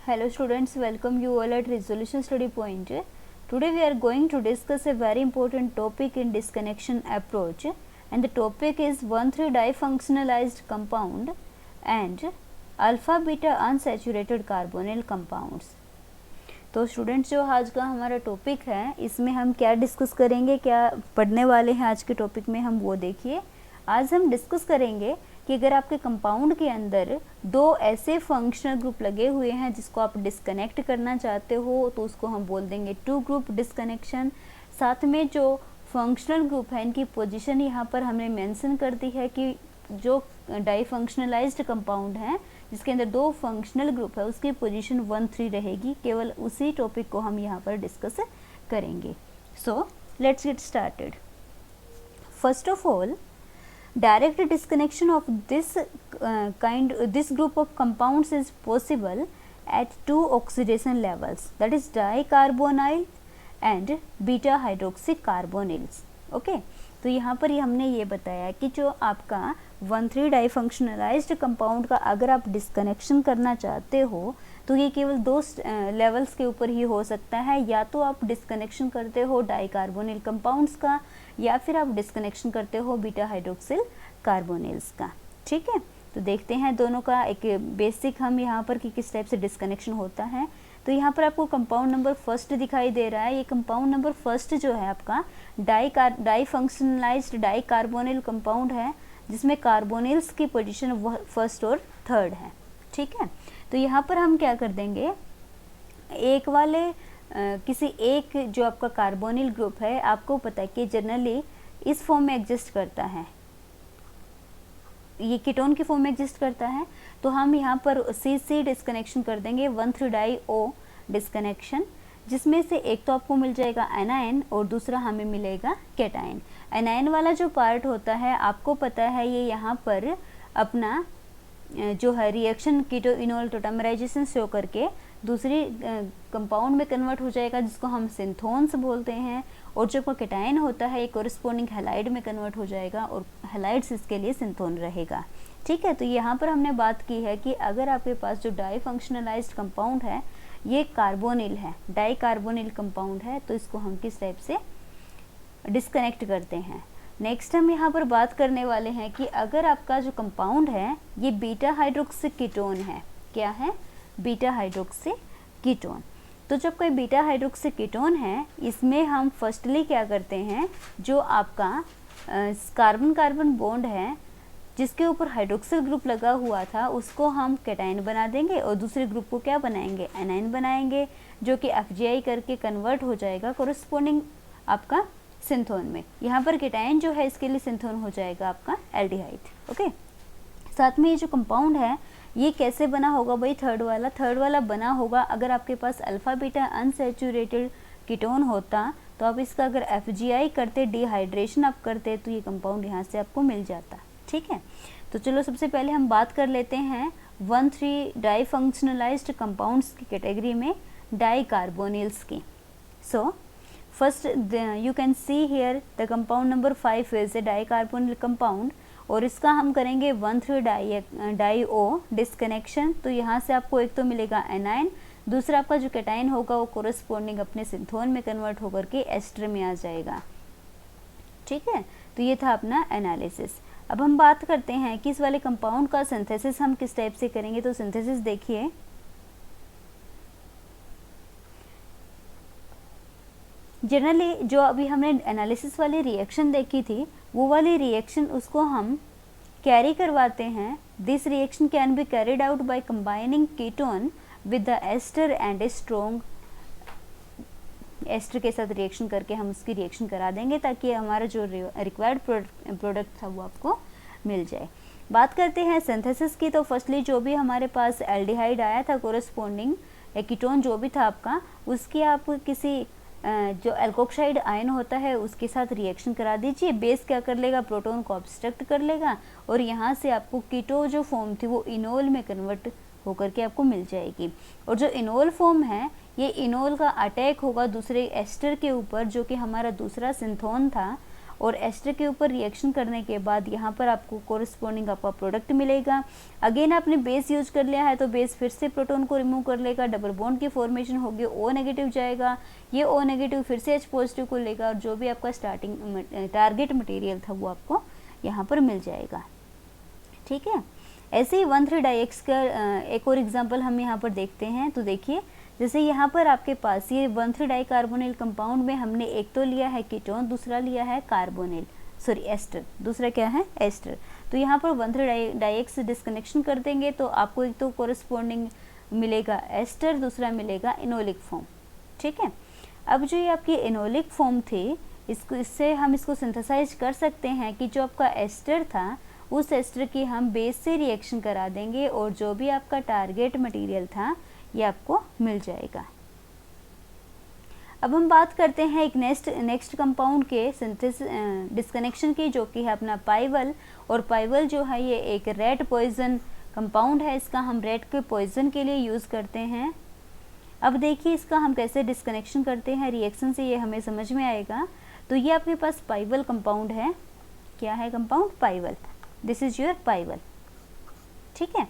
Hello students, welcome you all at Resolution Study Point. Today we are going to discuss a very important topic in disconnection approach, and the topic is 1,3-difunctionalized compound and alpha beta unsaturated carbonyl compounds. तो students जो आज का हमारा topic है इसमें हम क्या discuss करेंगे, क्या पढ़ने वाले हैं आज के टॉपिक में, हम वो देखिए। आज हम डिस्कस करेंगे कि अगर आपके कंपाउंड के अंदर दो ऐसे फंक्शनल ग्रुप लगे हुए हैं जिसको आप डिस्कनेक्ट करना चाहते हो तो उसको हम बोल देंगे टू ग्रुप डिस्कनेक्शन। साथ में जो फंक्शनल ग्रुप है इनकी पोजीशन यहाँ पर हमने मेंशन कर दी है कि जो डाईफंक्शनलाइज्ड कंपाउंड है जिसके अंदर दो फंक्शनल ग्रुप है उसकी पोजीशन 1,3 रहेगी। केवल उसी टॉपिक को हम यहाँ पर डिस्कस करेंगे। So let's get started. First of all, direct disconnection of this group of compounds is possible at two oxidation levels, that is dicarbonyl and beta hydroxy carbonyls. Okay, तो यहाँ पर हमने ये बताया कि जो आपका 1,3 डाईफंक्शनलाइज्ड कंपाउंड का अगर आप डिस्कनेक्शन करना चाहते हो तो ये केवल दो लेवल्स के ऊपर ही हो सकता है। या तो आप डिस्कनेक्शन करते हो डाईकार्बोनिल कंपाउंड्स का या फिर आप डिस्कनेक्शन करते हो बीटा हाइड्रोक्सिल कार्बोनिल्स का। ठीक है, तो देखते हैं दोनों का एक बेसिक हम यहाँ पर कि किस टाइप से डिस्कनेक्शन होता है। तो यहाँ पर आपको कंपाउंड नंबर फर्स्ट दिखाई दे रहा है। ये कंपाउंड नंबर फर्स्ट जो है आपका डाईफंक्शनलाइज्ड डाईकार्बोनिल कंपाउंड है जिसमें कार्बोनिल्स की पोजीशन फर्स्ट और थर्ड है। ठीक है, तो यहाँ पर हम क्या कर देंगे, एक वाले किसी एक जो आपका कार्बोनिल ग्रुप है आपको पता है कि जनरली इस फॉर्म में एग्जिस्ट करता है, ये कीटोन की फॉर्म में एग्जिस्ट करता है। तो हम यहाँ पर सी डिस्कनेक्शन कर देंगे 1,3-डाई-ओ डिस्कनेक्शन, जिसमें से एक तो आपको मिल जाएगा एनायन और दूसरा हमें मिलेगा कैटायन। एनायन वाला जो पार्ट होता है आपको पता है ये यहाँ पर अपना जो है रिएक्शन कीटो इनोल टोटामराइजेशन शो करके दूसरी कंपाउंड में कन्वर्ट हो जाएगा जिसको हम सिंथोन्स बोलते हैं, और जो कैटायन होता है ये कोरिस्पोंडिंग हैलाइड में कन्वर्ट हो जाएगा और हैलाइड्स इसके लिए सिंथोन रहेगा। ठीक है, तो यहाँ पर हमने बात की है कि अगर आपके पास जो डाईफंक्शनलाइज्ड कंपाउंड है ये कार्बोनिल है, डाईकार्बोनिल कंपाउंड है, तो इसको हम किस टाइप से डिस्कनेक्ट करते हैं। नेक्स्ट हम यहाँ पर बात करने वाले हैं कि अगर आपका जो कंपाउंड है ये बीटा हाइड्रोक्सी कीटोन है, क्या है, बीटा हाइड्रोक्सी कीटोन। तो जब कोई बीटा हाइड्रोक्सी कीटोन है इसमें हम फर्स्टली क्या करते हैं, जो आपका कार्बन कार्बन बॉन्ड है जिसके ऊपर हाइड्रोक्सिल ग्रुप लगा हुआ था उसको हम कैटायन बना देंगे और दूसरे ग्रुप को क्या बनाएंगे, एनायन बनाएंगे, जो कि FGI करके कन्वर्ट हो जाएगा कोरिस्पोंडिंग आपका सिंथोन में। यहाँ पर कैटायन जो है इसके लिए सिंथोन हो जाएगा आपका एल्डिहाइड। ओके, साथ में ये जो कंपाउंड है ये कैसे बना होगा भाई, थर्ड वाला बना होगा अगर आपके पास अल्फा बीटा अनसैचुरेटेड कीटोन होता तो आप इसका अगर FGI करते, डिहाइड्रेशन आप करते तो ये कंपाउंड यहाँ से आपको मिल जाता। ठीक है, तो चलो सबसे पहले हम बात कर लेते हैं 1,3 डाईफंक्शनलाइज्ड कंपाउंड्स की कैटेगरी में डाईकार्बोनिल्स की। So first you can see here the compound number 5 is a dicarbonyl compound और इसका हम करेंगे 1,3-डाई-ओ डिस्कनेक्शन। तो यहाँ से आपको एक तो मिलेगा एनायन, दूसरा आपका जो कैटायन होगा वो कोरिस्पोंडिंग अपने सिंथोन में कन्वर्ट होकर के एस्टर में आ जाएगा। ठीक है, तो ये था अपना एनालिसिस। अब हम बात करते हैं कि इस वाले कंपाउंड का सिंथेसिस हम किस टाइप से करेंगे। तो सिंथेसिस देखिए, जनरली जो अभी हमने एनालिसिस वाली रिएक्शन देखी थी वो वाली रिएक्शन उसको हम कैरी करवाते हैं। This reaction can be carried out by combining ketone with the ester and a strong ester के साथ रिएक्शन करके हम उसकी रिएक्शन करा देंगे ताकि हमारा जो रिक्वायर्ड प्रोडक्ट था वो आपको मिल जाए। बात करते हैं सिंथेसिस की। तो फर्स्टली जो भी हमारे पास एल्डिहाइड आया था कोरिस्पोंडिंग कीटोन जो भी था आपका, उसकी आप किसी जो एल्कोक्साइड आयन होता है उसके साथ रिएक्शन करा दीजिए। बेस क्या कर लेगा, प्रोटॉन को ऑब्स्ट्रक्ट कर लेगा और यहाँ से आपको कीटो जो फॉर्म थी वो इनोल में कन्वर्ट होकर के आपको मिल जाएगी। और जो इनोल फॉर्म है ये इनोल का अटैक होगा दूसरे एस्टर के ऊपर जो कि हमारा दूसरा सिंथोन था, और एस्टर के ऊपर रिएक्शन करने के बाद यहाँ पर आपको कोरिस्पोंडिंग आपका प्रोडक्ट मिलेगा। अगेन आपने बेस यूज कर लिया है तो बेस फिर से प्रोटॉन को रिमूव कर लेगा, डबल बॉन्ड की फॉर्मेशन होगी, O नेगेटिव जाएगा, ये O नेगेटिव फिर से H पॉजिटिव को लेगा और जो भी आपका स्टार्टिंग टारगेट मटेरियल था वो आपको यहाँ पर मिल जाएगा। ठीक है, ऐसे ही 1,3-डाइएक्स का एक और एग्जांपल हम यहाँ पर देखते हैं। तो देखिए जैसे यहाँ पर आपके पास ये 1,3-डाई कार्बोनिल कंपाउंड में हमने एक तो लिया है कीटोन, दूसरा लिया है कार्बोनिल, सॉरी एस्टर, दूसरा क्या है एस्टर। तो यहाँ पर 1,3-डाइएक्स डिस्कनेक्शन कर देंगे तो आपको एक तो कोरिस्पोंडिंग मिलेगा एस्टर, दूसरा मिलेगा इनोलिक फॉर्म। ठीक है, अब जो ये आपकी इनोलिक फॉर्म थी इससे हम इसको सिंथेसाइज कर सकते हैं कि जो आपका एस्टर था उस एस्टर की हम बेस से रिएक्शन करा देंगे और जो भी आपका टारगेट मटेरियल था ये आपको मिल जाएगा। अब हम बात करते हैं एक नेक्स्ट कंपाउंड के सिंथेसिस डिस्कनेक्शन की, जो कि है अपना पाइवल। और पाइवल जो है ये एक रेड पॉइजन कंपाउंड है, इसका हम रेड के पॉइजन के लिए यूज़ करते हैं। अब देखिए इसका हम कैसे डिस्कनेक्शन करते हैं, रिएक्शन से ये हमें समझ में आएगा। तो ये आपके पास पाइवल कंपाउंड है, क्या है कंपाउंड पाइवल, दिस इज योर पाइवल। ठीक है,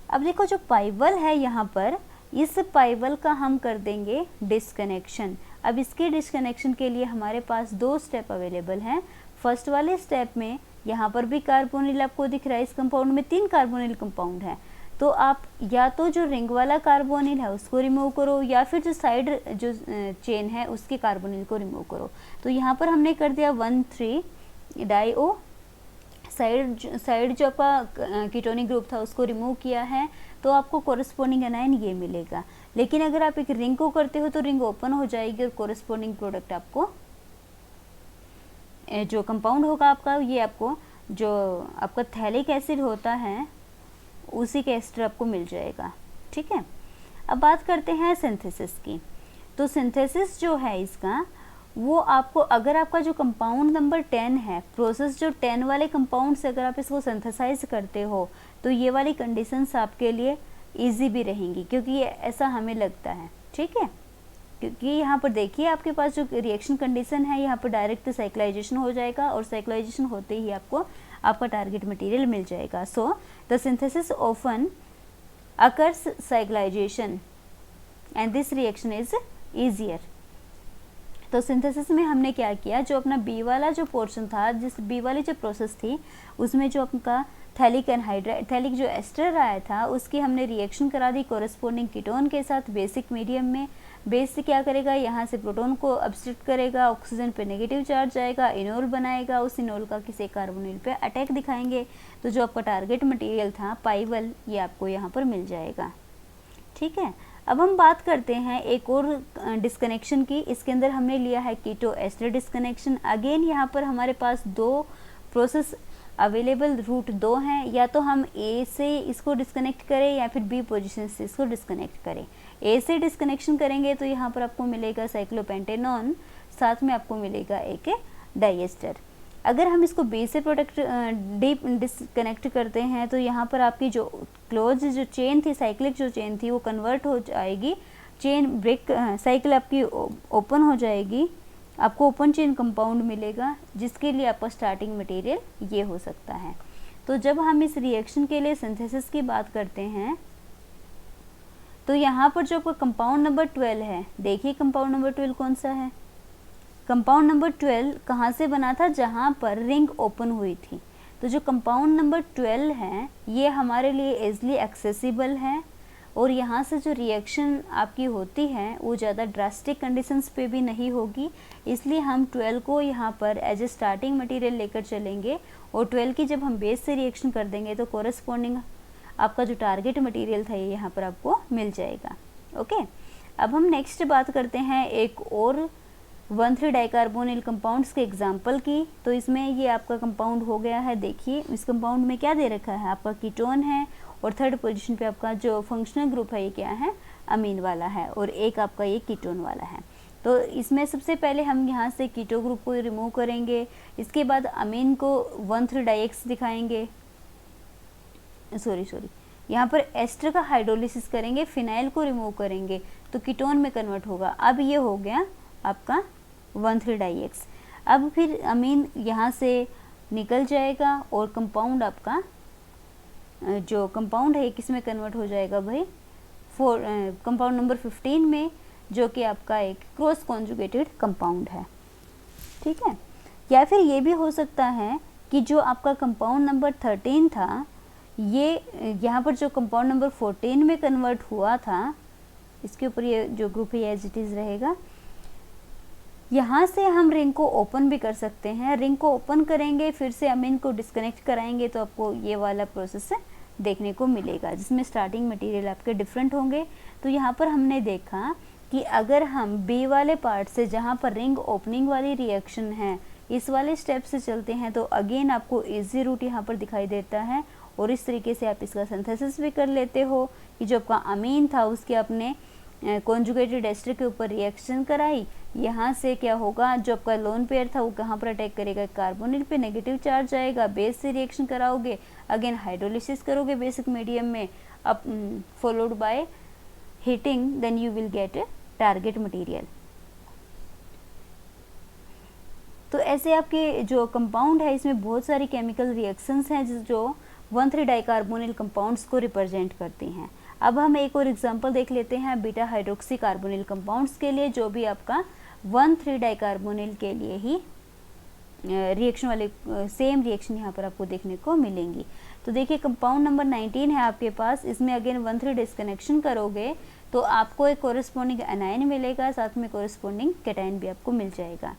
अब देखो जो पाइवल है यहाँ पर, इस पाइवल का हम कर देंगे डिस्कनेक्शन। अब इसके डिस्कनेक्शन के लिए हमारे पास 2 स्टेप अवेलेबल हैं। फर्स्ट वाले स्टेप में यहाँ पर भी कार्बोनिल आपको दिख रहा है, इस कंपाउंड में 3 कार्बोनिल कंपाउंड है। तो आप या तो जो रिंग वाला कार्बोनिल है उसको रिमूव करो या फिर जो साइड जो चेन है उसके कार्बोनिल को रिमूव करो। तो यहाँ पर हमने कर दिया 1,3-डाई-O, साइड जो आपका कीटोनिक ग्रुप था उसको रिमूव किया है तो आपको कोरिस्पोंडिंग एनाइन ये मिलेगा। लेकिन अगर आप एक रिंग को करते हो तो रिंग ओपन हो जाएगी और कोरिस्पोंडिंग प्रोडक्ट आपको जो कंपाउंड होगा आपका, ये आपको जो आपका थैलिक एसिड होता है उसी का एस्टर आपको मिल जाएगा। ठीक है, अब बात करते हैं सिंथेसिस की। तो सिंथेसिस जो है इसका वो आपको, अगर आपका जो कंपाउंड नंबर 10 है, प्रोसेस जो 10 वाले कंपाउंड से अगर आप इसको सिंथेसाइज करते हो तो ये वाली कंडीशंस आपके लिए इजी भी रहेंगी, क्योंकि ये ऐसा हमें लगता है। ठीक है, क्योंकि यहाँ पर देखिए आपके पास जो रिएक्शन कंडीशन है यहाँ पर डायरेक्ट साइक्लाइजेशन हो जाएगा और साइक्लाइजेशन होते ही आपको आपका टारगेट मटेरियल मिल जाएगा। So the synthesis often occurs cyclisation and this reaction is easier. तो सिंथेसिस में हमने क्या किया, जो अपना बी वाला जो पोर्शन था, जिस बी वाली जो प्रोसेस थी उसमें जो आपका थैलिक एनहाइड्राइड, थैलिक जो एस्टर आया था उसकी हमने रिएक्शन करा दी कोरिस्पोंडिंग कीटोन के साथ बेसिक मीडियम में। बेस से क्या करेगा, यहाँ से प्रोटॉन को अब्स्ट्रैक्ट करेगा, ऑक्सीजन पे नेगेटिव चार्ज जाएगा, इनोल बनाएगा, उस इनोल का किसी कार्बोनिल पे अटैक दिखाएंगे तो जो आपका टारगेट मटेरियल था पाइवल ये आपको यहाँ पर मिल जाएगा। ठीक है, अब हम बात करते हैं एक और डिस्कनेक्शन की। इसके अंदर हमने लिया है कीटो एस्टर डिस्कनेक्शन। अगेन यहाँ पर हमारे पास 2 प्रोसेस अवेलेबल, रूट 2 हैं, या तो हम ए से इसको डिस्कनेक्ट करें या फिर बी पोजीशन से इसको डिस्कनेक्ट करें। ए से डिस्कनेक्शन करेंगे तो यहाँ पर आपको मिलेगा साइक्लोपेंटेनॉन, साथ में आपको मिलेगा एक डाइएस्टर। अगर हम इसको बी से प्रोडक्ट डीप डिस्कनेक्ट करते हैं तो यहाँ पर आपकी जो क्लोज जो चेन थी, साइक्लिक जो चेन थी वो कन्वर्ट हो जाएगी, चेन ब्रेक, साइकिल आपकी ओपन हो जाएगी, आपको ओपन चेन कंपाउंड मिलेगा जिसके लिए आपका स्टार्टिंग मटेरियल ये हो सकता है। तो जब हम इस रिएक्शन के लिए सिंथेसिस की बात करते हैं तो यहाँ पर जो आपका कंपाउंड नंबर 12 है, देखिए कंपाउंड नंबर 12 कौन सा है, कंपाउंड नंबर 12 कहाँ से बना था, जहाँ पर रिंग ओपन हुई थी। तो जो कंपाउंड नंबर 12 है ये हमारे लिए इजली एक्सेसिबल है और यहाँ से जो रिएक्शन आपकी होती है वो ज़्यादा ड्रास्टिक कंडीशंस पे भी नहीं होगी, इसलिए हम 12 को यहाँ पर एज ए स्टार्टिंग मटेरियल लेकर चलेंगे और 12 की जब हम बेस से रिएक्शन कर देंगे तो कोरस्पॉन्डिंग आपका जो टारगेट मटेरियल था ये यहाँ पर आपको मिल जाएगा। ओके, अब हम नेक्स्ट बात करते हैं एक और 1,3-डाइकार्बोनिल कंपाउंड्स के एग्जाम्पल की। तो इसमें ये आपका कंपाउंड हो गया है, देखिए इस कंपाउंड में क्या दे रखा है, आपका कीटोन है और थर्ड पोजीशन पे आपका जो फंक्शनल ग्रुप है ये क्या है, अमीन वाला है और एक आपका ये कीटोन वाला है। तो इसमें सबसे पहले हम यहाँ से कीटो ग्रुप को रिमूव करेंगे, इसके बाद अमीन को 1,3-डाइएक्स दिखाएंगे, सॉरी यहाँ पर एस्टर का हाइड्रोलिसिस करेंगे, फिनाइल को रिमूव करेंगे तो कीटोन में कन्वर्ट होगा। अब ये हो गया आपका 1,3-डाइएक्स। अब फिर अमीन यहाँ से निकल जाएगा और कंपाउंड आपका जो कंपाउंड है किस में कन्वर्ट हो जाएगा भाई, कंपाउंड नंबर 15 में, जो कि आपका एक क्रॉस कॉन्जुगेटेड कंपाउंड है। ठीक है, या फिर ये भी हो सकता है कि जो आपका कंपाउंड नंबर 13 था, ये यहाँ पर जो कंपाउंड नंबर 14 में कन्वर्ट हुआ था, इसके ऊपर ये जो ग्रुप है एज इट इज़ रहेगा। यहाँ से हम रिंग को ओपन भी कर सकते हैं। रिंग को ओपन करेंगे, फिर से अमीन को डिस्कनेक्ट कराएंगे, तो आपको ये वाला प्रोसेस देखने को मिलेगा, जिसमें स्टार्टिंग मटेरियल आपके डिफरेंट होंगे। तो यहाँ पर हमने देखा कि अगर हम बी वाले पार्ट से, जहाँ पर रिंग ओपनिंग वाली रिएक्शन है, इस वाले स्टेप से चलते हैं, तो अगेन आपको इजी रूट यहाँ पर दिखाई देता है, और इस तरीके से आप इसका सिंथेसिस भी कर लेते हो कि जो आपका अमीन था उसके अपने कॉन्जुगेटेड एस्टर के ऊपर रिएक्शन कराई। यहाँ से क्या होगा, जो आपका लोन पेयर था वो कहाँ पर अटैक करेगा, कार्बोनिल पे नेगेटिव चार्ज आएगा, बेस से रिएक्शन कराओगे, अगेन हाइड्रोलिसिस करोगे बेसिक मीडियम में, अब followed by heating, then you will get a target material. तो ऐसे आपके जो कंपाउंड है इसमें बहुत सारी केमिकल रिएक्शंस हैं जो 1,3 डाइकार्बोनिल कंपाउंड्स को रिप्रेजेंट करती हैं। अब हम एक और एग्जांपल देख लेते हैं बीटा हाइड्रोक्सी कार्बोनिल कंपाउंड्स के लिए, जो भी आपका 1,3 डाइकार्बोनिल के लिए ही रिएक्शन वाले सेम रिएक्शन यहाँ पर आपको देखने को मिलेंगी। तो देखिए कंपाउंड नंबर 19 है आपके पास, इसमें अगेन 1,3 डिस्कनेक्शन करोगे तो आपको एक कोरिस्पोंडिंग एनाइन मिलेगा, साथ में कोरिस्पोंडिंग कैटाइन भी आपको मिल जाएगा।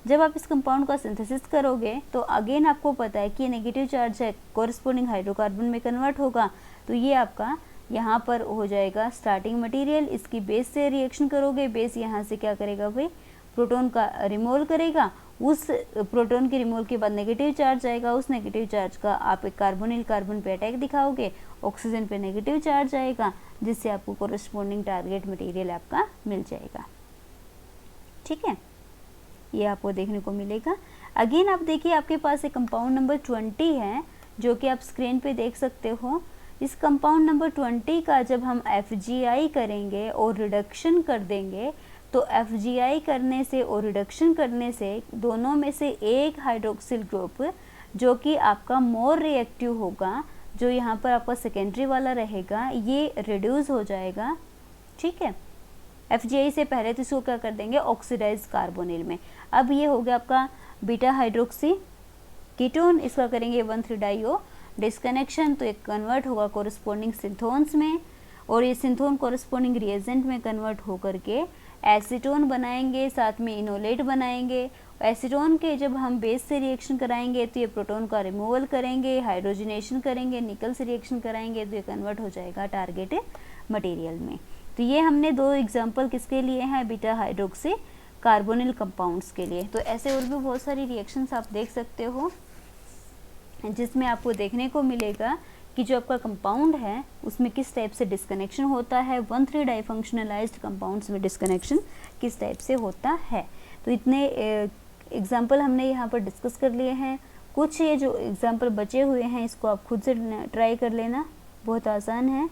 जब आप इस कंपाउंड का सिंथेसिस करोगे तो अगेन आपको पता है कि नेगेटिव चार्ज है, कोरिस्पोंडिंग हाइड्रोकार्बन में कन्वर्ट होगा, तो ये आपका यहाँ पर हो जाएगा स्टार्टिंग मटेरियल। इसकी बेस से रिएक्शन करोगे, बेस यहाँ से क्या करेगा भाई, प्रोटॉन का रिमूवल करेगा, उस प्रोटॉन के रिमूवल के बाद नेगेटिव चार्ज आएगा, उस नेगेटिव चार्ज का आप एक कार्बोनिल कार्बन पे अटैक दिखाओगे, ऑक्सीजन पे नेगेटिव चार्ज आएगा, जिससे आपको कोरिस्पोंडिंग टारगेट मटेरियल आपका मिल जाएगा। ठीक है, ये आपको देखने को मिलेगा। अगेन आप देखिए आपके पास एक कंपाउंड नंबर 20 है, जो कि आप स्क्रीन पे देख सकते हो। इस कंपाउंड नंबर 20 का जब हम FGI करेंगे और रिडक्शन कर देंगे, तो FGI करने से और रिडक्शन करने से दोनों में से एक हाइड्रोक्सिल ग्रुप जो कि आपका मोर रिएक्टिव होगा, जो यहाँ पर आपका सेकेंडरी वाला रहेगा, ये रिड्यूस हो जाएगा। ठीक है, FGI से पहले तो इसको क्या कर देंगे, ऑक्सीडाइज कार्बोनिल में। अब ये हो गया आपका बीटा हाइड्रोक्सी कीटोन, इसका करेंगे 1,3 डाइओ डिस्कनेक्शन, तो एक कन्वर्ट होगा कोरिस्पोंडिंग सिंथोन्स में, और ये सिंथोन कोरिस्पोंडिंग रिएजेंट में कन्वर्ट होकर के एसीटोन बनाएंगे, साथ में इनोलेट बनाएंगे। एसीटोन के जब हम बेस से रिएक्शन कराएंगे तो ये प्रोटॉन का रिमूवल करेंगे, हाइड्रोजनेशन करेंगे, निकल से रिएक्शन कराएंगे, तो ये कन्वर्ट हो जाएगा टारगेट मटेरियल में। तो ये हमने दो एग्जांपल किसके लिए हैं, बीटा हाइड्रोक्सी कार्बोनिल कंपाउंड्स के लिए। तो ऐसे और भी बहुत सारी रिएक्शंस आप देख सकते हो, जिसमें आपको देखने को मिलेगा कि जो आपका कंपाउंड है उसमें किस टाइप से डिस्कनेक्शन होता है, 1,3 डाइफंक्शनलाइज्ड कंपाउंड्स में डिस्कनेक्शन किस टाइप से होता है। तो इतने एग्जाम्पल हमने यहाँ पर डिस्कस कर लिए हैं। कुछ ये जो एग्जाम्पल बचे हुए हैं इसको आप खुद से ट्राई कर लेना, बहुत आसान है।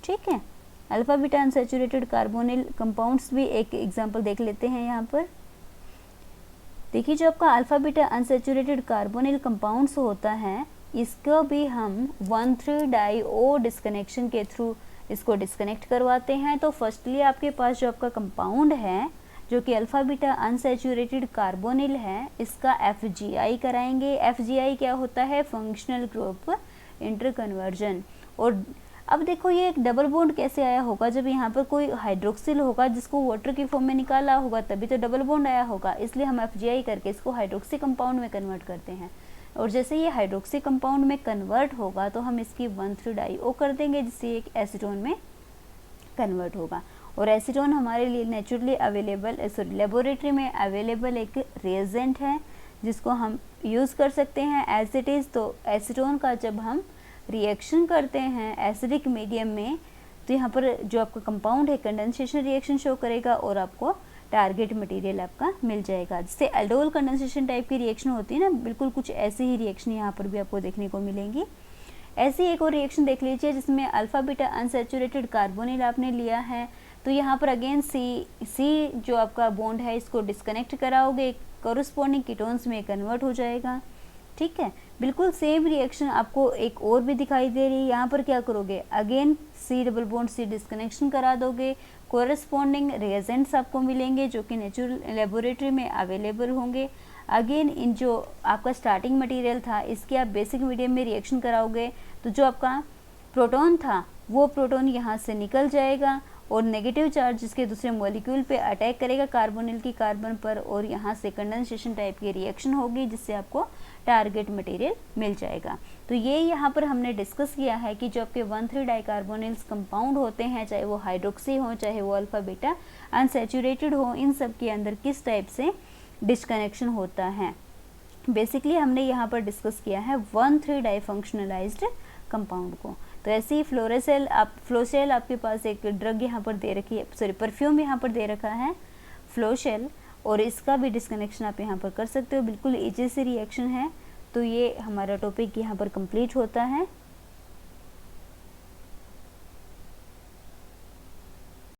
ठीक है, alpha beta unsaturated carbonyl compounds भी एक एग्जाम्पल देख लेते हैं यहाँ पर। देखिए जो आपका alpha beta unsaturated carbonyl compounds होता है, इसको भी हम 1,3 डाइओ डिस्कनेक्शन के थ्रू इसको डिस्कनेक्ट करवाते हैं। तो फर्स्टली आपके पास जो आपका कंपाउंड है जो कि अल्फा बीटा अनसैचुरेटेड कार्बोनिल है, इसका FGI कराएंगे। FGI क्या होता है, फंक्शनल ग्रुप इंटरकन्वर्जन। और अब देखो ये एक डबल बॉन्ड कैसे आया होगा, जब यहाँ पर कोई हाइड्रोक्सिल होगा जिसको वाटर की फॉर्म में निकाला होगा तभी तो डबल बॉन्ड आया होगा, इसलिए हम FGI करके इसको हाइड्रोक्सी कंपाउंड में कन्वर्ट करते हैं। और जैसे ये हाइड्रोक्सी कंपाउंड में कन्वर्ट होगा तो हम इसकी 1,3 डाइओ कर देंगे, जिससे एक एसीटोन में कन्वर्ट होगा। और एसीटोन हमारे लिए नेचुरली अवेलेबल, लेबोरेटरी में अवेलेबल एक रिएजेंट है जिसको हम यूज़ कर सकते हैं एज इट इज़। तो एसीटोन का जब हम रिएक्शन करते हैं एसिडिक मीडियम में, तो यहाँ पर जो आपका कंपाउंड है कंडेंसेशन रिएक्शन शो करेगा और आपको टारगेट मटेरियल आपका मिल जाएगा। जिससे एल्डोल कंडेंसेशन टाइप की रिएक्शन होती है ना, बिल्कुल कुछ ऐसी ही रिएक्शन यहाँ पर भी आपको देखने को मिलेंगी। ऐसी एक और रिएक्शन देख लीजिए जिसमें अल्फा बीटा अनसैचुरेटेड कार्बोनिल आपने लिया है, तो यहाँ पर अगेन सी जो आपका बॉन्ड है इसको डिस्कनेक्ट कराओगे, कोरिस्पोंडिंग कीटोन्स में कन्वर्ट हो जाएगा। ठीक है, बिल्कुल सेम रिएक्शन आपको एक और भी दिखाई दे रही है। यहाँ पर क्या करोगे, again C double bond C disconnection करा दोगे, कोरिस्पोंडिंग रिएजेंट्स आपको मिलेंगे जो कि नेचुरल लेबोरेटरी में अवेलेबल होंगे। अगेन इन जो आपका स्टार्टिंग मटेरियल था इसके आप बेसिक मीडियम में रिएक्शन कराओगे तो जो आपका प्रोटॉन था वो प्रोटॉन यहाँ से निकल जाएगा और नेगेटिव चार्ज इसके दूसरे मॉलिक्यूल पे अटैक करेगा कार्बोनिल की कार्बन पर, और यहाँ से कंडेंसेशन टाइप की रिएक्शन होगी जिससे आपको टारगेट मटेरियल मिल जाएगा। तो ये यहाँ पर हमने डिस्कस किया है कि जो आपके 1,3 डाइकार्बोनिल्स कंपाउंड होते हैं, चाहे वो हाइड्रोक्सी हो चाहे वो अल्फा बीटा अनसैचुरेटेड हो, इन सब के अंदर किस टाइप से डिस्कनेक्शन होता है। बेसिकली हमने यहाँ पर डिस्कस किया है 1,3 डाइफंक्शनलाइज्ड कंपाउंड को। तो ऐसे ही फ्लोशेल आपके पास एक ड्रग यहाँ पर दे रखी है, सॉरी परफ्यूम यहाँ पर दे रखा है फ्लोशेल, और इसका भी डिस्कनेक्शन आप यहाँ पर कर सकते हो। बिल्कुल इजी सी रिएक्शन है। तो ये हमारा टॉपिक यहाँ पर कंप्लीट होता है।